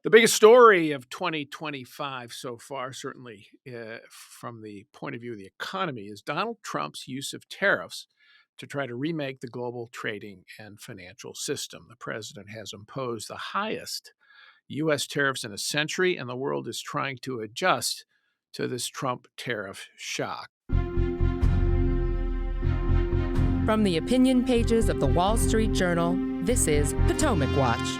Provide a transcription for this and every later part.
The biggest story of 2025 so far, certainly from the point of view of the economy, is Donald Trump's use of tariffs to try to remake the global trading and financial system. The president has imposed the highest U.S. tariffs in a century, and the world is trying to adjust to this Trump tariff shock. From the opinion pages of the Wall Street Journal, this is Potomac Watch.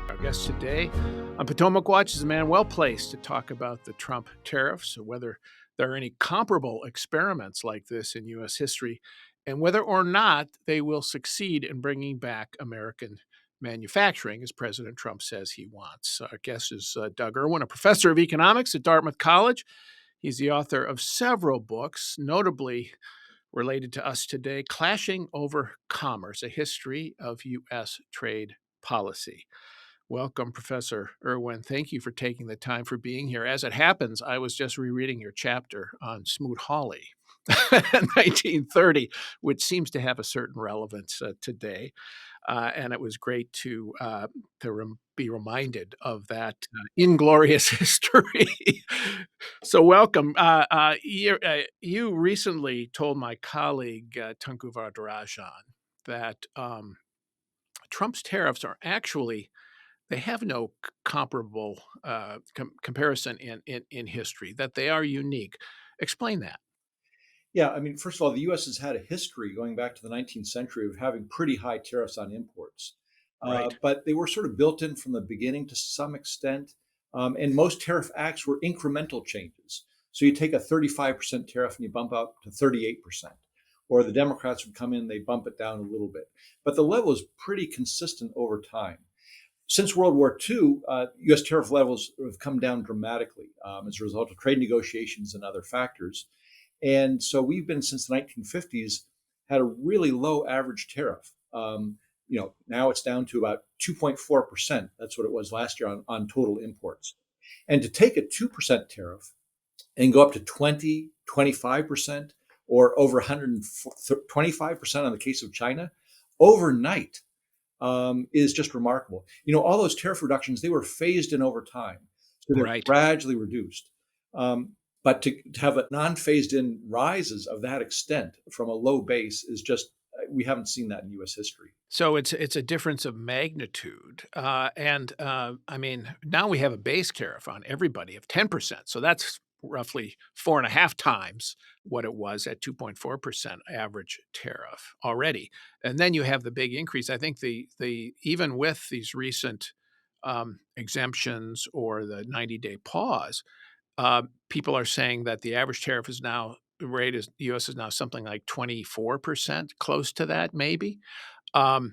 Our guest today on Potomac Watch is a man well placed to talk about the Trump tariffs, whether there are any comparable experiments like this in U.S. history, and whether or not they will succeed in bringing back American manufacturing, as President Trump says he wants. Our guest is Doug Irwin, a professor of economics at Dartmouth College. He's the author of several books, notably related to us today, Clashing Over Commerce, a history of U.S. trade policy. Welcome, Professor Irwin. Thank you for taking the time for being here. As it happens, I was just rereading your chapter on Smoot-Hawley, 1930, which seems to have a certain relevance today. And it was great to be reminded of that inglorious history. So welcome. You recently told my colleague, Tunku Varadarajan, that Trump's tariffs are actually, they have no comparable comparison in history, that they are unique. Explain that. Yeah, I mean, first of all, the U.S. has had a history going back to the 19th century of having pretty high tariffs on imports. Right. But they were sort of built in from the beginning to some extent. And most tariff acts were incremental changes. So you take a 35% tariff and you bump up to 38%. Or the Democrats would come in, they bump it down a little bit. But the level is pretty consistent over time. Since World War II, U.S. tariff levels have come down dramatically as a result of trade negotiations and other factors. And so we've been, since the 1950s, had a really low average tariff. Now it's down to about 2.4%. That's what it was last year on total imports. And to take a 2% tariff and go up to 20, 25%, or over 125% on the case of China, overnight is just remarkable. All those tariff reductions, they were phased in over time. So they're Right. gradually reduced. But to have a non-phased in rises of that extent from a low base is just, we haven't seen that in U.S. history. So it's a difference of magnitude. I mean, now we have a base tariff on everybody of 10%. So that's roughly 4.5 times what it was at 2.4% average tariff already. And then you have the big increase. I think the even with these recent exemptions or the 90-day pause, people are saying that the average tariff is now, the rate is, the U.S. is now something like 24%, close to that maybe. What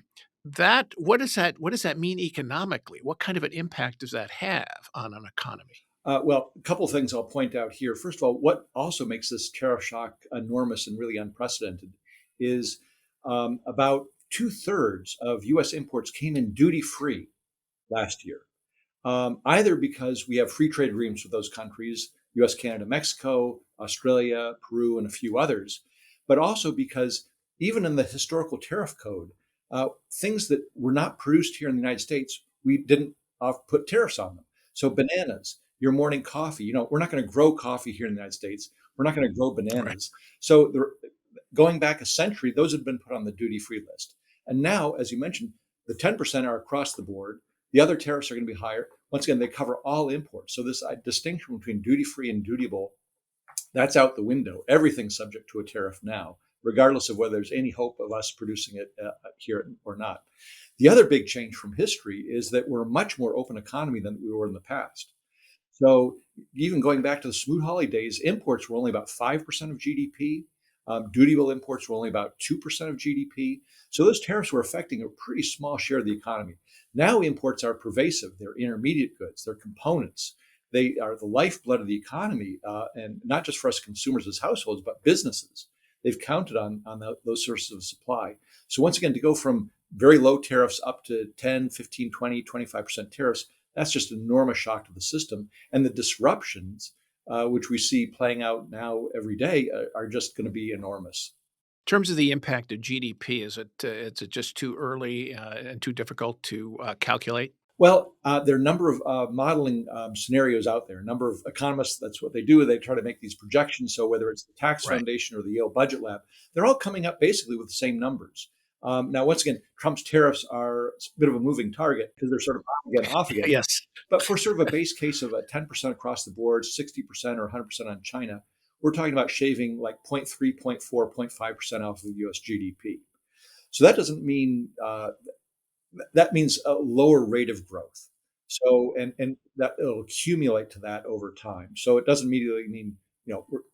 does that mean economically? What kind of an impact does that have on an economy? Well, a couple of things I'll point out here. First of all, what also makes this tariff shock enormous and really unprecedented is about 2/3 of U.S. imports came in duty-free last year. Either because we have free trade agreements with those countries, US, Canada, Mexico, Australia, Peru, and a few others, but also because even in the historical tariff code, things that were not produced here in the United States, we didn't put tariffs on them. So bananas, your morning coffee, we're not going to grow coffee here in the United States. We're not going to grow bananas. Right. So going back a century, those had been put on the duty-free list. And now, as you mentioned, the 10% are across the board. The other tariffs are going to be higher. Once again, they cover all imports. So this distinction between duty-free and dutiable, that's out the window. Everything's subject to a tariff now, regardless of whether there's any hope of us producing it here or not. The other big change from history is that we're a much more open economy than we were in the past. So even going back to the Smoot-Hawley days, imports were only about 5% of GDP. Dutiable imports were only about 2% of GDP. So those tariffs were affecting a pretty small share of the economy. Now imports are pervasive. They're intermediate goods. They're components. They are the lifeblood of the economy, and not just for us consumers as households, but businesses. They've counted on those sources of supply. So once again, to go from very low tariffs up to 10, 15, 20, 25% tariffs, that's just an enormous shock to the system. And the disruptions, which we see playing out now every day, are just going to be enormous. In terms of the impact of GDP, is it just too early and too difficult to calculate? Well, there are a number of modeling scenarios out there. A number of economists, that's what they do. They try to make these projections. So whether it's the Tax Right. Foundation or the Yale Budget Lab, they're all coming up basically with the same numbers. Now, once again, Trump's tariffs are a bit of a moving target because they're sort of off again, off again. Yes. But for sort of a base case of a 10% across the board, 60% or 100% on China, we're talking about shaving like zero point 0.3, 0.4, 0.5% off of US GDP. So that doesn't mean that means a lower rate of growth. So, and that it'll accumulate to that over time. So it doesn't immediately mean,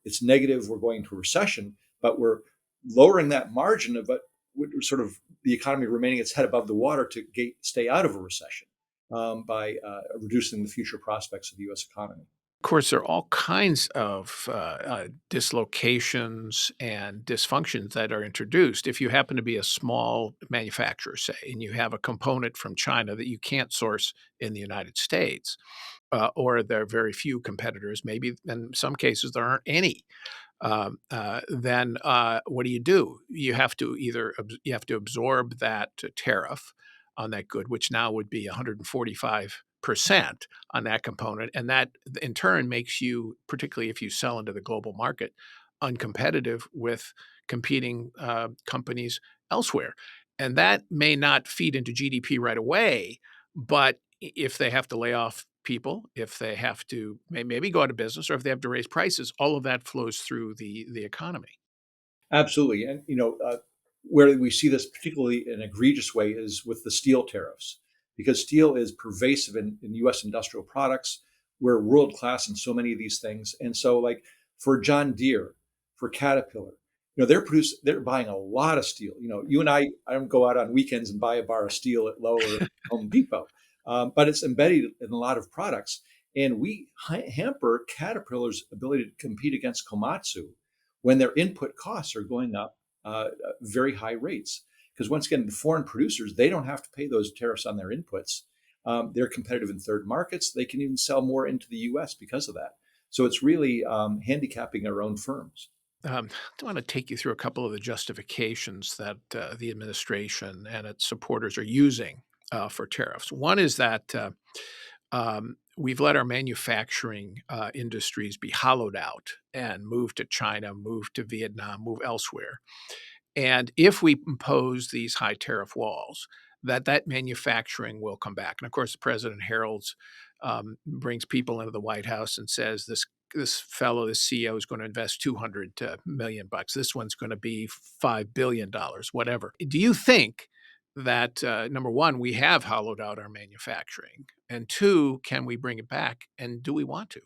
it's negative, we're going to a recession, but we're lowering that margin of it, sort of the economy remaining its head above the water to stay out of a recession by reducing the future prospects of the U.S. economy. Of course, there are all kinds of dislocations and dysfunctions that are introduced. If you happen to be a small manufacturer, say, and you have a component from China that you can't source in the United States, or there are very few competitors, maybe in some cases there aren't any, then what do? You have to you have to absorb that tariff on that good, which now would be 145% on that component, and that in turn makes you, particularly if you sell into the global market, uncompetitive with competing companies elsewhere, and that may not feed into GDP right away, but if they have to lay off people, if they have to maybe go out of business, or if they have to raise prices, all of that flows through the economy. Absolutely. And, where we see this particularly in an egregious way is with the steel tariffs, because steel is pervasive in US industrial products. We're world class in so many of these things. And so, like for John Deere, for Caterpillar, they're buying a lot of steel. You and I don't go out on weekends and buy a bar of steel at Lowe or Home Depot, but it's embedded in a lot of products. And we hamper Caterpillar's ability to compete against Komatsu when their input costs are going up very high rates. Because once again, the foreign producers, they don't have to pay those tariffs on their inputs. They're competitive in third markets. They can even sell more into the US because of that. So it's really handicapping our own firms. I want to take you through a couple of the justifications that the administration and its supporters are using for tariffs. One is that we've let our manufacturing industries be hollowed out and move to China, move to Vietnam, move elsewhere. And if we impose these high tariff walls, that manufacturing will come back. And of course, the president heralds, brings people into the White House and says this fellow, this CEO, is going to invest 200 million bucks. This one's going to be $5 billion, whatever. Do you think that number one, we have hollowed out our manufacturing, and two, can we bring it back, and do we want to?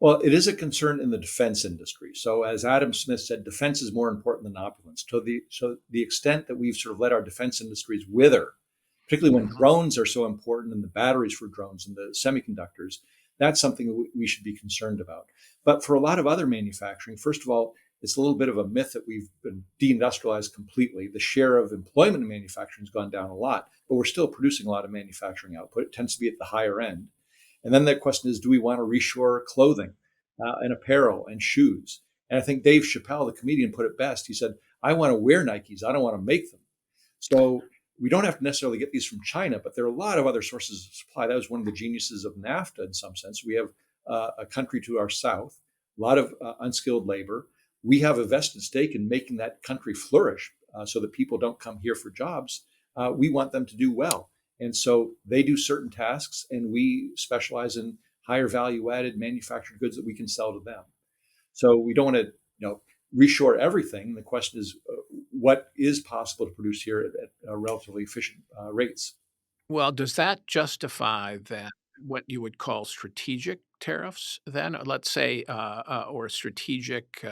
Well, it is a concern in the defense industry. So, as Adam Smith said, defense is more important than opulence. So the extent that we've sort of let our defense industries wither, particularly when Mhm. drones are so important and the batteries for drones and the semiconductors, that's something that we should be concerned about. But for a lot of other manufacturing, first of all, it's a little bit of a myth that we've been deindustrialized completely. The share of employment in manufacturing has gone down a lot, but we're still producing a lot of manufacturing output. It tends to be at the higher end. And then the question is, do we want to reshore clothing and apparel and shoes? And I think Dave Chappelle, the comedian, put it best. He said, I want to wear Nikes. I don't want to make them. So we don't have to necessarily get these from China, but there are a lot of other sources of supply. That was one of the geniuses of NAFTA in some sense. We have a country to our south, a lot of unskilled labor. We have a vested stake in making that country flourish so that people don't come here for jobs. We want them to do well. And so they do certain tasks, and we specialize in higher value added manufactured goods that we can sell to them. So we don't want to, reshore everything. The question is, what is possible to produce here at relatively efficient rates? Well, does that justify then what you would call strategic tariffs then? Let's say, or strategic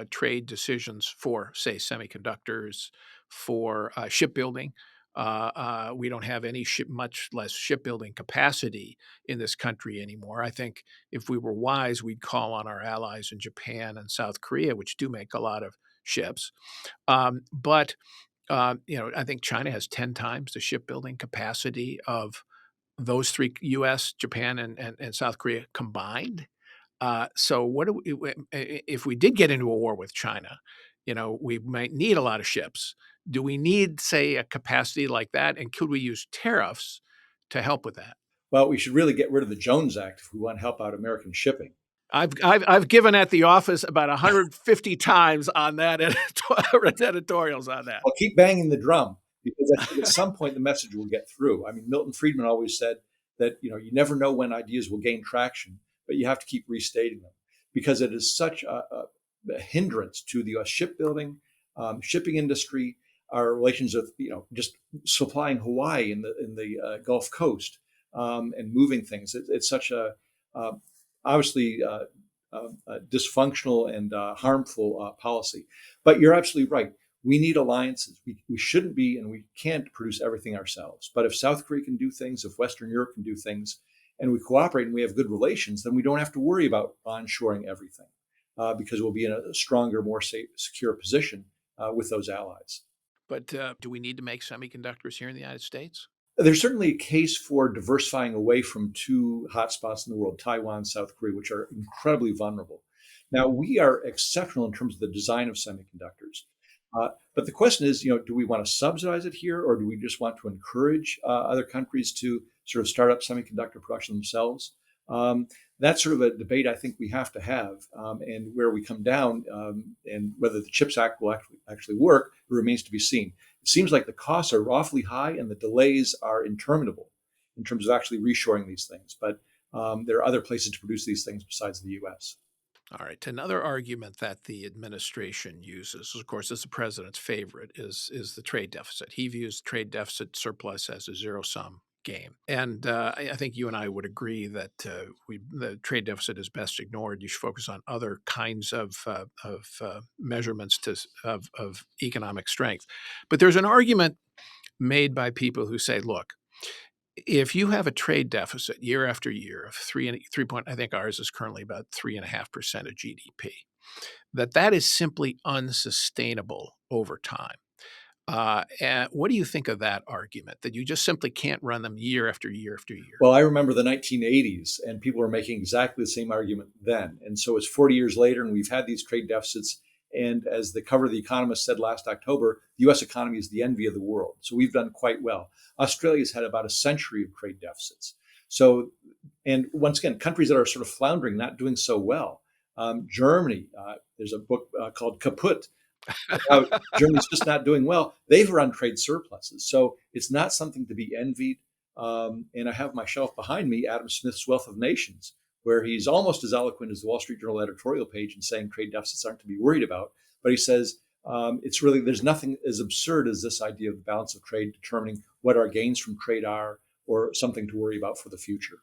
trade decisions for, say, semiconductors, for shipbuilding. We don't have much less shipbuilding capacity in this country anymore. I think if we were wise, we'd call on our allies in Japan and South Korea, which do make a lot of ships. But I think China has 10 times the shipbuilding capacity of those three, US, Japan, and South Korea combined. So what do if we did get into a war with China, we might need a lot of ships. Do we need, say, a capacity like that? And could we use tariffs to help with that? Well, we should really get rid of the Jones Act if we want to help out American shipping. I've given at the office about 150 times on that editorials on that. I'll keep banging the drum because I think at some point the message will get through. I mean, Milton Friedman always said that you never know when ideas will gain traction, but you have to keep restating them because it is such a hindrance to the U.S. shipbuilding, shipping industry, our relations with just supplying Hawaii in the Gulf Coast and moving things. It's such a uh, obviously dysfunctional and harmful policy. But you're absolutely right. We need alliances. We shouldn't be and we can't produce everything ourselves. But if South Korea can do things, if Western Europe can do things, and we cooperate and we have good relations, then we don't have to worry about onshoring everything because we'll be in a stronger, more safe, secure position with those allies. But do we need to make semiconductors here in the United States? There's certainly a case for diversifying away from two hotspots in the world, Taiwan and South Korea, which are incredibly vulnerable. Now, we are exceptional in terms of the design of semiconductors. But the question is, do we want to subsidize it here, or do we just want to encourage other countries to sort of start up semiconductor production themselves? That's sort of a debate I think we have to have, and where we come down, and whether the CHIPS Act will actually work remains to be seen. It seems like the costs are awfully high and the delays are interminable in terms of actually reshoring these things. But there are other places to produce these things besides the U.S. All right. Another argument that the administration uses, of course, is the president's favorite, is the trade deficit. He views trade deficit surplus as a zero-sum game. And I think you and I would agree that the trade deficit is best ignored. You should focus on other kinds of measurements of economic strength. But there's an argument made by people who say, look, if you have a trade deficit year after year of three point, I think ours is currently about 3.5% of GDP, that is simply unsustainable over time. And what do you think of that argument, that you just simply can't run them year after year after year? Well, I remember the 1980s, and people were making exactly the same argument then. And so it's 40 years later, and we've had these trade deficits. And as the cover of The Economist said last October, the US economy is the envy of the world. So we've done quite well. Australia's had about a century of trade deficits. So, and once again, countries that are sort of floundering, not doing so well. Germany, there's a book called Kaput. How Germany's just not doing well. They've run trade surpluses. So it's not something to be envied. And I have my shelf behind me, Adam Smith's Wealth of Nations, where he's almost as eloquent as the Wall Street Journal editorial page in saying trade deficits aren't to be worried about. But he says it's really, there's nothing as absurd as this idea of the balance of trade determining what our gains from trade are or something to worry about for the future.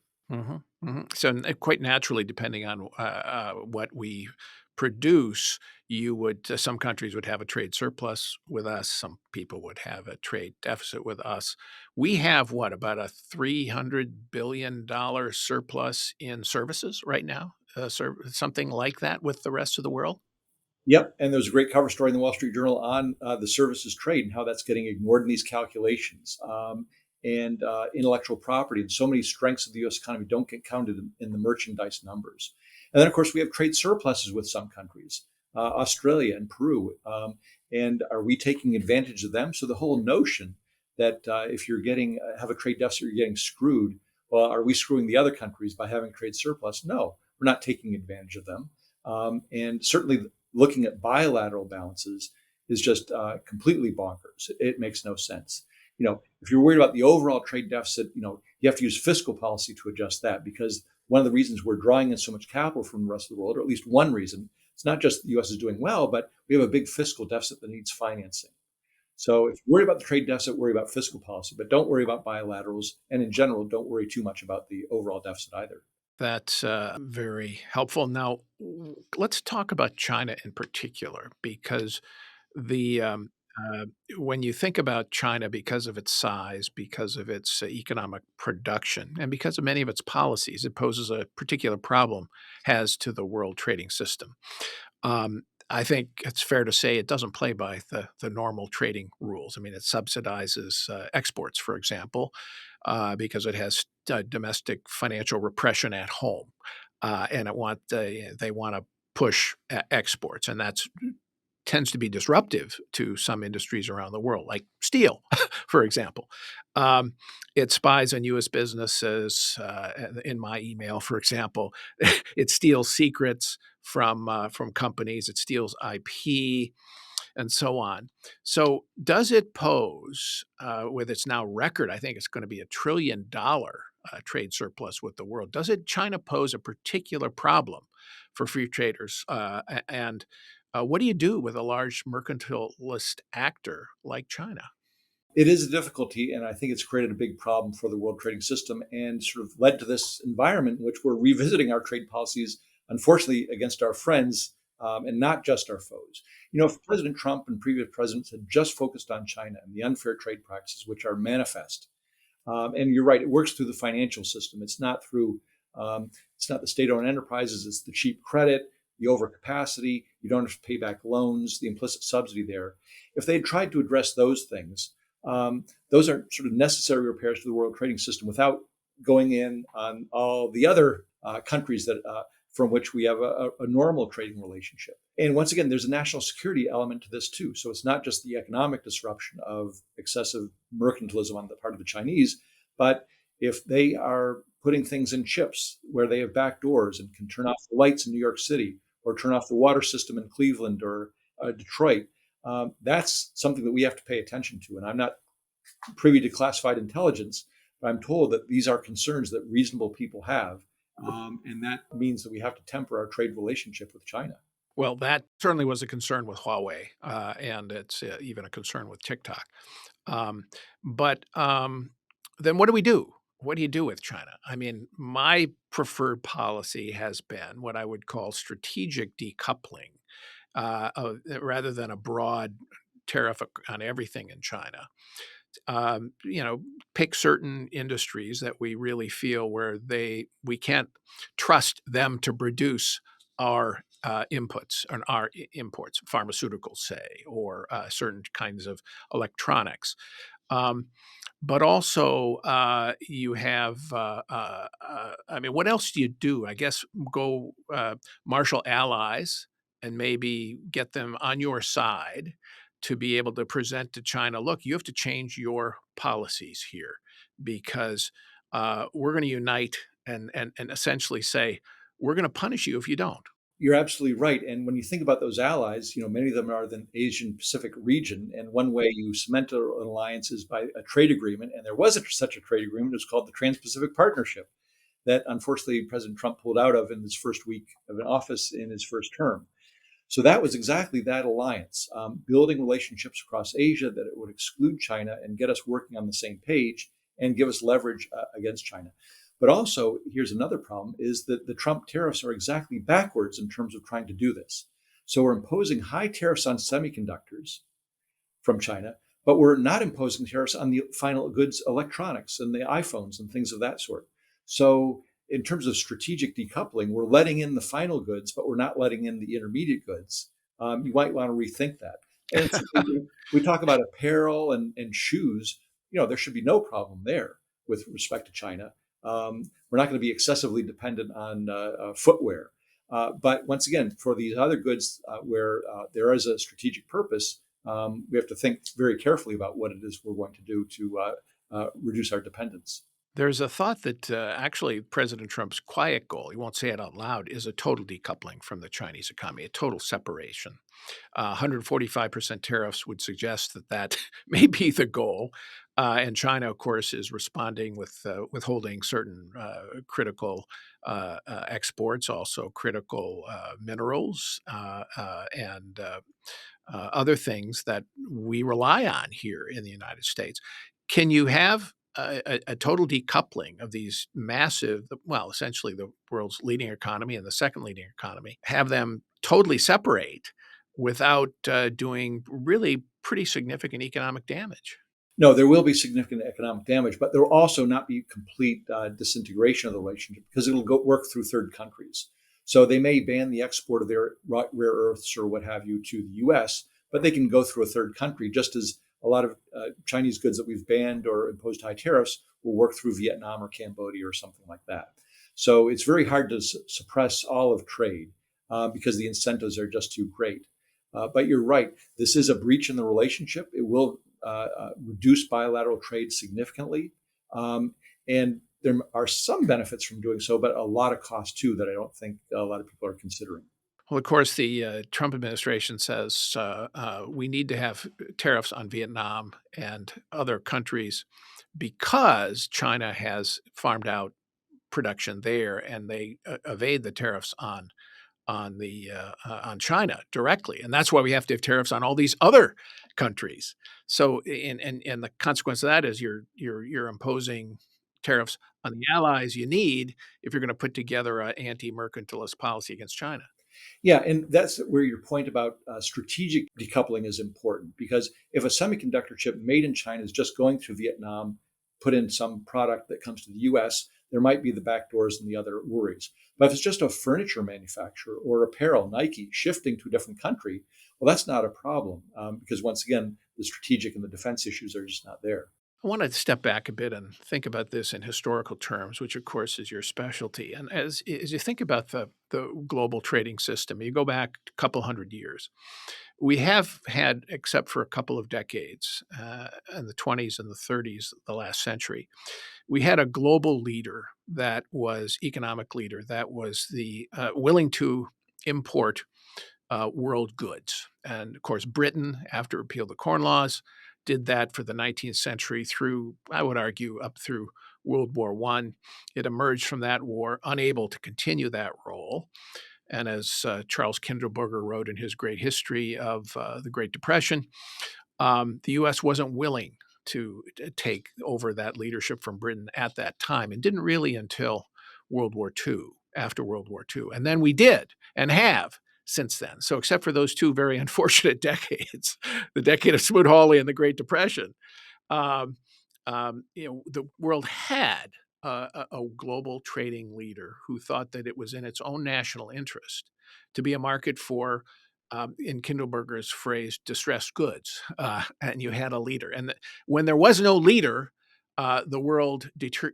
So quite naturally, depending on what we produce, some countries would have a trade surplus with us. Some people would have a trade deficit with us. We have what, about a $300 billion surplus in services right now, something like that with the rest of the world. Yep. And there was a great cover story in the Wall Street Journal on the services trade and how that's getting ignored in these calculations. And intellectual property and so many strengths of the U.S. economy don't get counted in the merchandise numbers. And then, of course, we have trade surpluses with some countries, Australia and Peru. And are we taking advantage of them? So the whole notion that if you're have a trade deficit, you're getting screwed. Well, are we screwing the other countries by having trade surplus? No, we're not taking advantage of them. And certainly looking at bilateral balances is just completely bonkers. It makes no sense. If you're worried about the overall trade deficit, you have to use fiscal policy to adjust that, because one of the reasons we're drawing in so much capital from the rest of the world, or at least one reason, it's not just the U.S. is doing well, but we have a big fiscal deficit that needs financing. So if you worry about the trade deficit, worry about fiscal policy, but don't worry about bilaterals. And in general, don't worry too much about the overall deficit either. That's very helpful. Now, let's talk about China in particular, because the when you think about China, because of its size, because of its economic production, and because of many of its policies, it poses a particular problem has to the world trading system. I think it's fair to say it doesn't play by the normal trading rules. I mean, it subsidizes exports, for example, because it has domestic financial repression at home, and they want to push exports, and that's tends to be disruptive to some industries around the world, like steel, for example. Um, it spies on U.S. businesses. In my email, for example, it steals secrets from companies. It steals IP and so on. So, does it pose, with its now record, I think it's going to be $1 trillion trade surplus with the world? Does it China pose a particular problem for free traders? And what do you do with a large mercantilist actor like China? It is a difficulty, and I think it's created a big problem for the world trading system and sort of led to this environment in which we're revisiting our trade policies, unfortunately, against our friends and not just our foes. If President Trump and previous presidents had just focused on China and the unfair trade practices, which are manifest, and you're right, it works through the financial system. It's not the state-owned enterprises. It's the cheap credit, the overcapacity. You don't have to pay back loans, the implicit subsidy there. If they had tried to address those things, those are sort of necessary repairs to the world trading system without going in on all the other countries that from which we have a normal trading relationship. And once again, there's a national security element to this too. So it's not just the economic disruption of excessive mercantilism on the part of the Chinese, but if they are putting things in chips where they have back doors and can turn off the lights in New York City or turn off the water system in Cleveland or Detroit, that's something that we have to pay attention to. And I'm not privy to classified intelligence, but I'm told that these are concerns that reasonable people have. And that means that we have to temper our trade relationship with China. Well, that certainly was a concern with Huawei, and it's even a concern with TikTok. Um, but then what do we do? What do you do with China? I mean, my preferred policy has been what I would call strategic decoupling, rather than a broad tariff on everything in China. Pick certain industries that we really feel where we can't trust them to produce our inputs and our imports, pharmaceuticals, say, or certain kinds of electronics. Um, but also, you have, I mean, what else do you do? I guess go marshal allies and maybe get them on your side to be able to present to China, look, you have to change your policies here because we're going to unite and essentially say, we're going to punish you if you don't. You're absolutely right. And when you think about those allies, many of them are the Asian Pacific region. And one way you cement an alliance is by a trade agreement. And there was such a trade agreement. It was called the Trans-Pacific Partnership that unfortunately President Trump pulled out of in his first week of office in his first term. So that was exactly that alliance, building relationships across Asia that it would exclude China and get us working on the same page and give us leverage against China. But also, here's another problem, is that the Trump tariffs are exactly backwards in terms of trying to do this. So we're imposing high tariffs on semiconductors from China, but we're not imposing tariffs on the final goods, electronics and the iPhones and things of that sort. So in terms of strategic decoupling, we're letting in the final goods, but we're not letting in the intermediate goods. You might want to rethink that. And we talk about apparel and shoes. There should be no problem there with respect to China. We're not going to be excessively dependent on footwear. But once again, for these other goods where there is a strategic purpose, we have to think very carefully about what it is we're going to do to reduce our dependence. There's a thought that actually President Trump's quiet goal, he won't say it out loud, is a total decoupling from the Chinese economy, a total separation. 145% tariffs would suggest that may be the goal. And China, of course, is responding with withholding certain critical exports, also critical minerals and other things that we rely on here in the United States. Can you have a total decoupling of these massive, well, essentially the world's leading economy and the second leading economy, have them totally separate without doing really pretty significant economic damage? No, there will be significant economic damage, but there will also not be complete disintegration of the relationship because it'll work through third countries. So they may ban the export of their rare earths or what have you to the U.S., but they can go through a third country, just as a lot of Chinese goods that we've banned or imposed high tariffs will work through Vietnam or Cambodia or something like that. So it's very hard to suppress all of trade because the incentives are just too great. But you're right. This is a breach in the relationship. It will reduce bilateral trade significantly. And there are some benefits from doing so, but a lot of costs too that I don't think a lot of people are considering. Well, of course, the Trump administration says we need to have tariffs on Vietnam and other countries because China has farmed out production there, and they evade the tariffs on China directly, and that's why we have to have tariffs on all these other countries. So, and the consequence of that is you're imposing tariffs on the allies you need if you're going to put together an anti-mercantilist policy against China. Yeah, and that's where your point about strategic decoupling is important because if a semiconductor chip made in China is just going through Vietnam, put in some product that comes to the US, there might be the back doors and the other worries. But if it's just a furniture manufacturer or apparel, Nike, shifting to a different country, well, that's not a problem because once again, the strategic and the defense issues are just not there. I want to step back a bit and think about this in historical terms, which of course is your specialty. And as you think about the global trading system, you go back a couple hundred years. We have had, except for a couple of decades, in the 20s and the 30s, the last century, we had a global leader that was economic leader that was the willing to import world goods. And of course, Britain, after repeal of the Corn Laws, did that for the 19th century through, I would argue, up through World War I. It emerged from that war unable to continue that role. And as Charles Kindleberger wrote in his great history of the Great Depression, the U.S. wasn't willing to take over that leadership from Britain at that time, and didn't really until World War II, after World War II. And then we did and have since then. So except for those two very unfortunate decades, the decade of Smoot-Hawley and the Great Depression, um, the world had a global trading leader who thought that it was in its own national interest to be a market for, in Kindleberger's phrase, distressed goods. And you had a leader. And when there was no leader, the world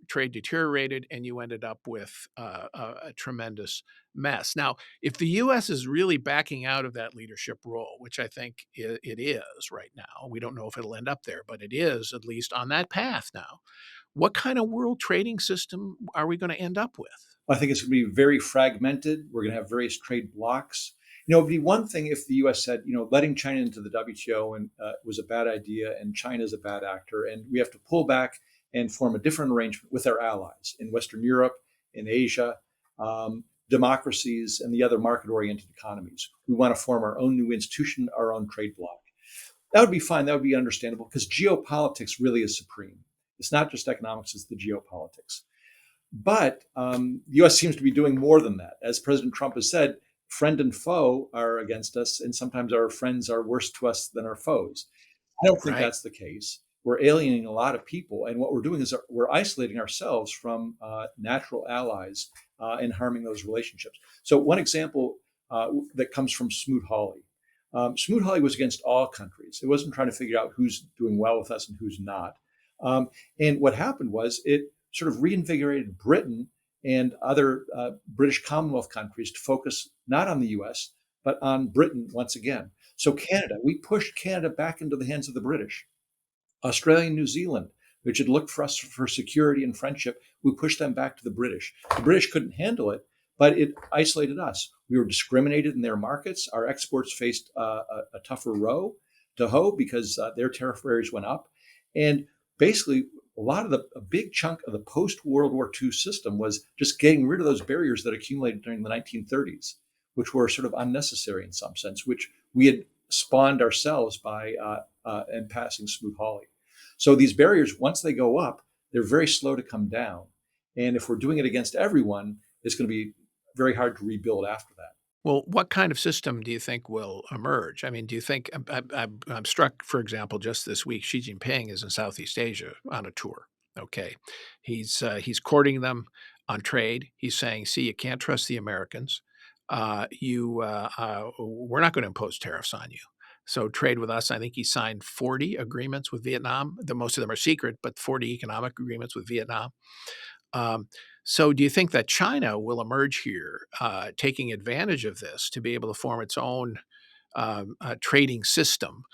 trade deteriorated, and you ended up with a tremendous mess. Now, if the U.S. is really backing out of that leadership role, which I think it is right now, we don't know if it'll end up there, but it is at least on that path now. What kind of world trading system are we going to end up with? I think it's going to be very fragmented. We're going to have various trade blocks. It would be one thing if the U.S. said, letting China into the WTO and was a bad idea, and China is a bad actor, and we have to pull back and form a different arrangement with our allies in Western Europe, in Asia, democracies, and the other market-oriented economies. We want to form our own new institution, our own trade bloc. That would be fine. That would be understandable because geopolitics really is supreme. It's not just economics; it's the geopolitics. But the U.S. seems to be doing more than that. As President Trump has said, friend and foe are against us, and sometimes our friends are worse to us than our foes. I don't think Right. that's the case. We're alienating a lot of people, and what we're doing is we're isolating ourselves from natural allies and harming those relationships. So one example that comes from Smoot-Hawley. Smoot-Hawley was against all countries. It wasn't trying to figure out who's doing well with us and who's not. And what happened was it sort of reinvigorated Britain and other British Commonwealth countries to focus not on the US, but on Britain once again. So Canada, we pushed Canada back into the hands of the British. Australia and New Zealand, which had looked for us for security and friendship, we pushed them back to the British. The British couldn't handle it, but it isolated us. We were discriminated in their markets. Our exports faced a tougher row to hoe because their tariff barriers went up. And basically, a big chunk of the post-World War II system was just getting rid of those barriers that accumulated during the 1930s, which were sort of unnecessary in some sense, which we had spawned ourselves by and passing Smoot-Hawley. So these barriers, once they go up, they're very slow to come down. And if we're doing it against everyone, it's going to be very hard to rebuild after that. Well, what kind of system do you think will emerge? I mean, do you think I'm struck, for example, just this week, Xi Jinping is in Southeast Asia on a tour. Okay, he's courting them on trade. He's saying, "See, you can't trust the Americans. We're not going to impose tariffs on you. So trade with us." I think he signed 40 agreements with Vietnam. Most of them are secret, but 40 economic agreements with Vietnam. So do you think that China will emerge here, taking advantage of this to be able to form its own trading system,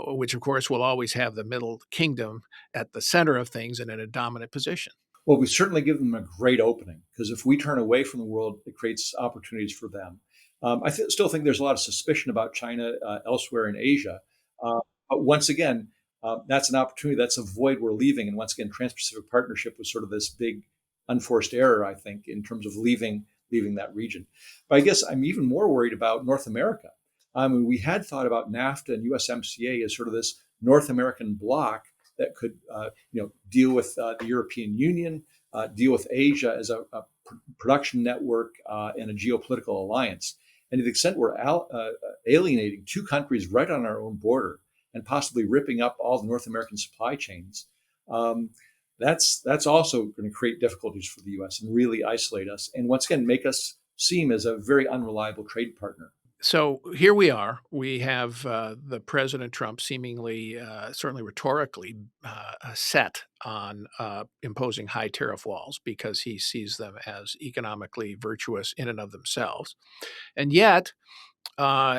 which of course will always have the Middle Kingdom at the center of things and in a dominant position. Well, we certainly give them a great opening because if we turn away from the world, it creates opportunities for them. Still think there's a lot of suspicion about China elsewhere in Asia. But once again, that's an opportunity. That's a void we're leaving. And once again, Trans-Pacific Partnership was sort of this big unforced error, I think, in terms of leaving that region. But I guess I'm even more worried about North America. I mean, we had thought about NAFTA and USMCA as sort of this North American bloc that could, deal with the European Union, deal with Asia as a production network and a geopolitical alliance. And to the extent we're alienating two countries right on our own border and possibly ripping up all the North American supply chains, that's also going to create difficulties for the U.S. and really isolate us, and once again make us seem as a very unreliable trade partner. So here we are. We have the President Trump seemingly, certainly rhetorically, set on imposing high tariff walls because he sees them as economically virtuous in and of themselves. And yet,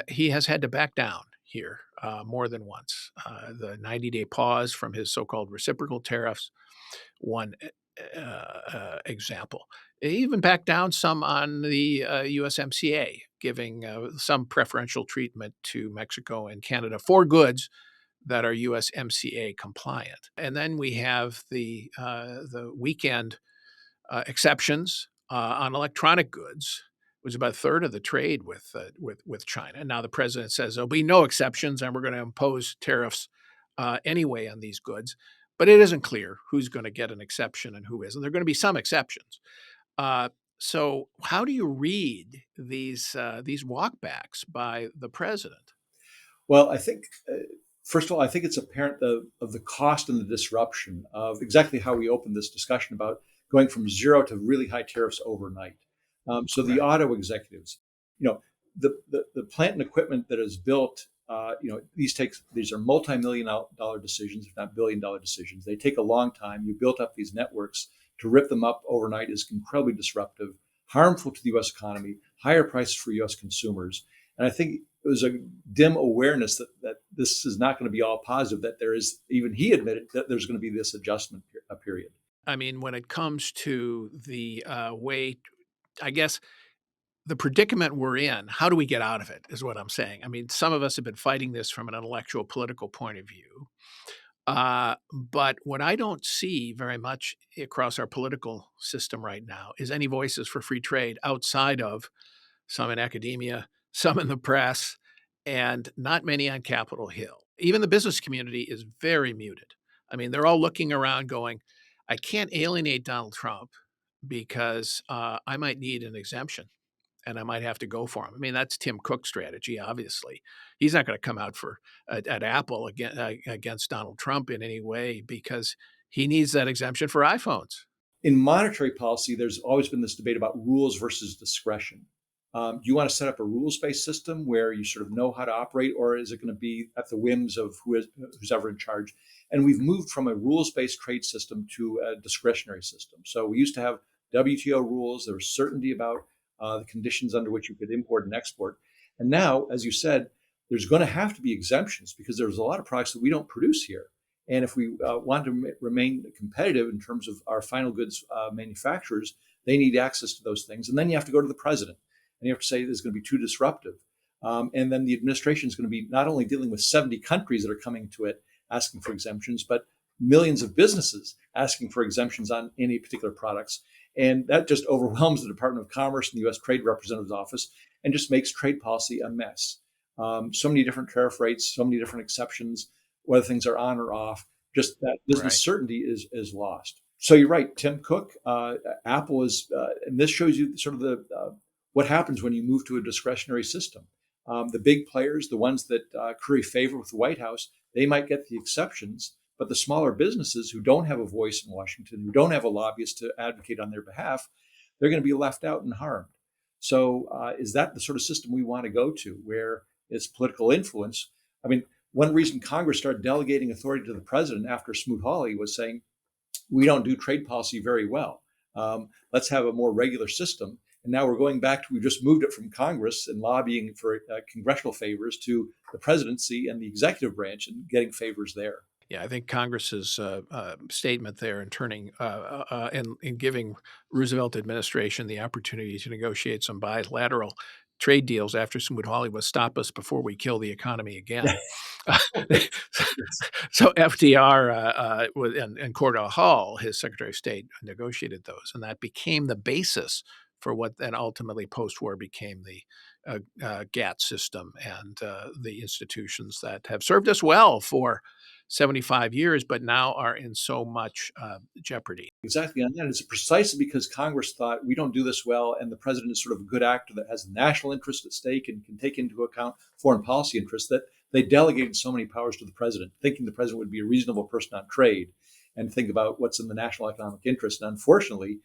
he has had to back down here more than once. The 90-day pause from his so-called reciprocal tariffs, one example. He even backed down some on the USMCA, giving some preferential treatment to Mexico and Canada for goods that are USMCA compliant. And then we have the weekend exceptions on electronic goods. It was about a third of the trade with China. Now the president says there'll be no exceptions, and we're going to impose tariffs anyway on these goods. But it isn't clear who's going to get an exception and who isn't. There are going to be some exceptions. So how do you read these walkbacks by the president? Well, I think, first of all, I think it's apparent of the cost and the disruption of exactly how we opened this discussion about going from zero to really high tariffs overnight. So the Right. auto executives, the plant and equipment that is built, these are multi-million-dollar decisions, if not billion-dollar decisions. They take a long time. You built up these networks. To rip them up overnight is incredibly disruptive, harmful to the U.S. economy, higher prices for U.S. consumers. And I think it was a dim awareness that this is not going to be all positive, that there is, even he admitted, that there's going to be this adjustment period. I mean, when it comes to the way, I guess, the predicament we're in, how do we get out of it is what I'm saying. I mean, some of us have been fighting this from an intellectual, political point of view. But what I don't see very much across our political system right now is any voices for free trade outside of some in academia, some in the press, and not many on Capitol Hill. Even the business community is very muted. I mean, they're all looking around going, I can't alienate Donald Trump because I might need an exemption and I might have to go for him. I mean, that's Tim Cook's strategy, obviously. He's not going to come out for at Apple against Donald Trump in any way because he needs that exemption for iPhones. In monetary policy, there's always been this debate about rules versus discretion. Do you want to set up a rules-based system where you sort of know how to operate, or is it going to be at the whims of who's ever in charge? And we've moved from a rules-based trade system to a discretionary system. So we used to have WTO rules. There was certainty about the conditions under which you could import and export. And now, as you said, there's going to have to be exemptions because there's a lot of products that we don't produce here. And if we want to remain competitive in terms of our final goods manufacturers, they need access to those things. And then you have to go to the president and you have to say this is going to be too disruptive. And then the administration is going to be not only dealing with 70 countries that are coming to it asking for exemptions, but millions of businesses asking for exemptions on any particular products. And that just overwhelms the Department of Commerce and the U.S. Trade Representative's office and just makes trade policy a mess. So many different tariff rates, so many different exceptions, whether things are on or off, just that business Right. certainty is lost. So you're right, Tim Cook, Apple is, and this shows you sort of what happens when you move to a discretionary system. The big players, the ones that curry favor with the White House, they might get the exceptions, but the smaller businesses who don't have a voice in Washington, who don't have a lobbyist to advocate on their behalf, they're going to be left out and harmed. So is that the sort of system we want to go to, where it's political influence? I mean, one reason Congress started delegating authority to the president after Smoot-Hawley was saying, we don't do trade policy very well. Let's have a more regular system. And now we're going back to, we just moved it from Congress and lobbying for congressional favors to the presidency and the executive branch and getting favors there. Yeah, I think Congress's statement there in turning in giving Roosevelt administration the opportunity to negotiate some bilateral trade deals after Smoot-Hawley was stop us before we kill the economy again. Yes. So FDR and Cordell Hull, his Secretary of State, negotiated those, and that became the basis for what then ultimately post-war became the GATT system and the institutions that have served us well for 75 years, but now are in so much jeopardy. Exactly on that. It's precisely because Congress thought we don't do this well, and the president is sort of a good actor that has national interest at stake and can take into account foreign policy interests, that they delegated so many powers to the president, thinking the president would be a reasonable person on trade and think about what's in the national economic interest. And unfortunately,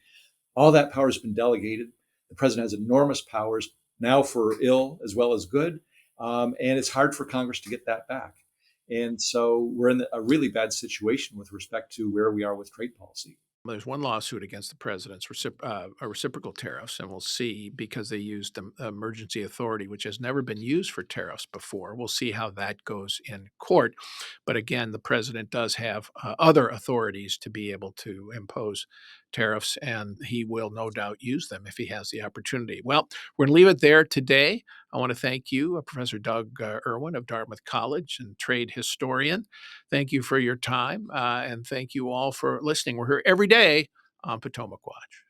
all that power has been delegated. The president has enormous powers now for ill as well as good, and it's hard for Congress to get that back. And so we're in a really bad situation with respect to where we are with trade policy. There's one lawsuit against the president's reciprocal tariffs, and we'll see, because they used the emergency authority, which has never been used for tariffs before. We'll see how that goes in court. But again, the president does have other authorities to be able to impose tariffs, and he will no doubt use them if he has the opportunity. Well, we're going to leave it there today. I want to thank you, Professor Doug Irwin of Dartmouth College and trade historian. Thank you for your time, and thank you all for listening. We're here every day on Potomac Watch.